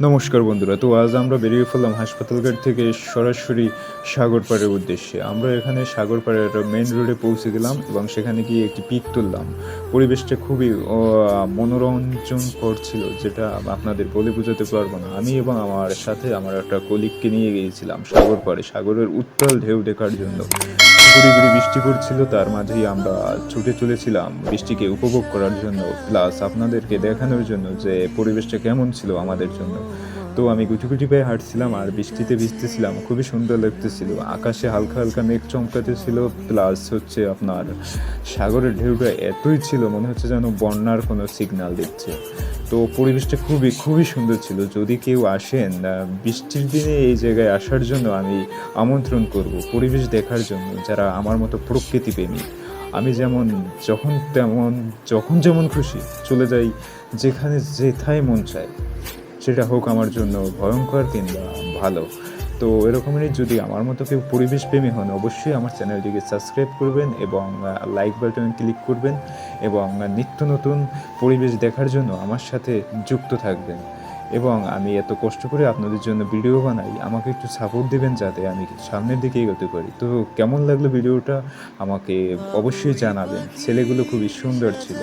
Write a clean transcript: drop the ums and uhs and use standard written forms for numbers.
নমস্কার বন্ধুরা। তো আজ আমরা বেরিয়ে পড়লাম হাসপাতাল গেট থেকে সরাসরি সাগর পাড়ের উদ্দেশ্যে। আমরা এখানে সাগর পাড়ের মেইন রোডে পৌঁছে গেলাম এবং সেখানে গিয়ে একটি পিক তুললাম। পরিবেশটা খুবই মনোরঞ্জনকর ছিল, যেটা আপনাদের বলে বোঝাতে পারবো না। আমি এবং আমার সাথে আমার একটা কলিগকে নিয়ে গিয়েছিলাম সাগর পাড়ে, সাগরের উত্তাল ঢেউ দেখার জন্য। গুড়ি গুড়ি বৃষ্টি পড়ছিল, তার মাঝেই আমরা ছুটে চলেছিলাম বৃষ্টিকে উপভোগ করার জন্য, প্লাস আপনাদেরকে দেখানোর জন্য যে পরিবেশটা কেমন ছিল আমাদের জন্য। তো আমি গুটি গুটি পায়ে হাঁটছিলাম আর বৃষ্টিতে ভিজতেছিলাম, খুবই সুন্দর লাগতেছিল। আকাশে হালকা হালকা মেঘ চমকাতেছিল, প্লাস হচ্ছে আপনার সাগরের ঢেউটা এতই ছিল মনে হচ্ছে যেন বন্যার কোনো সিগন্যাল দিচ্ছে। তো পরিবেশটা খুবই খুবই সুন্দর ছিল। যদি কেউ আসেন বৃষ্টির দিনে এই জায়গায় আসার জন্য আমি আমন্ত্রণ করব, পরিবেশ দেখার জন্য, যারা আমার মতো প্রকৃতিপ্রেমী। আমি যেমন যখন যেমন খুশি চলে যাই, যেখানে যেথায় মন চায়, সেটা হোক আমার জন্য ভয়ঙ্কর কিংবা ভালো। তো এরকমই যদি আমার মতো কেউ পরিবেশপ্রেমী হন, অবশ্যই আমার চ্যানেলটিকে সাবস্ক্রাইব করবেন এবং লাইক বাটনে ক্লিক করবেন এবং নিত্য নতুন পরিবেশ দেখার জন্য আমার সাথে যুক্ত থাকবেন। এবং আমি এত কষ্ট করে আপনাদের জন্য ভিডিও বানাই, আমাকে একটু সাপোর্ট দেবেন যাতে আমি সামনের দিকে এগোতে পারি। তো কেমন লাগলো ভিডিওটা আমাকে অবশ্যই জানাবেন। ছেলেগুলো খুবই সুন্দর ছিল।